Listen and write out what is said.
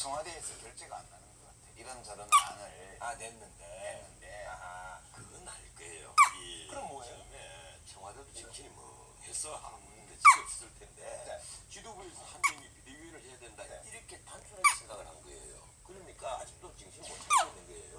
청와대에서 결재가 안 나는 것 같아. 이런저런 안을 냈는데 그건 알 거예요. 그럼 뭐예요? 처음에 청와대도 정신이 멍해서 아무데 지가 없을 텐데 지도부에서 한 명이 비대위를 해야 된다 이렇게 단순하게 생각을 한 거예요. 그러니까 아직도 정신 못 차리고 있는 거예요.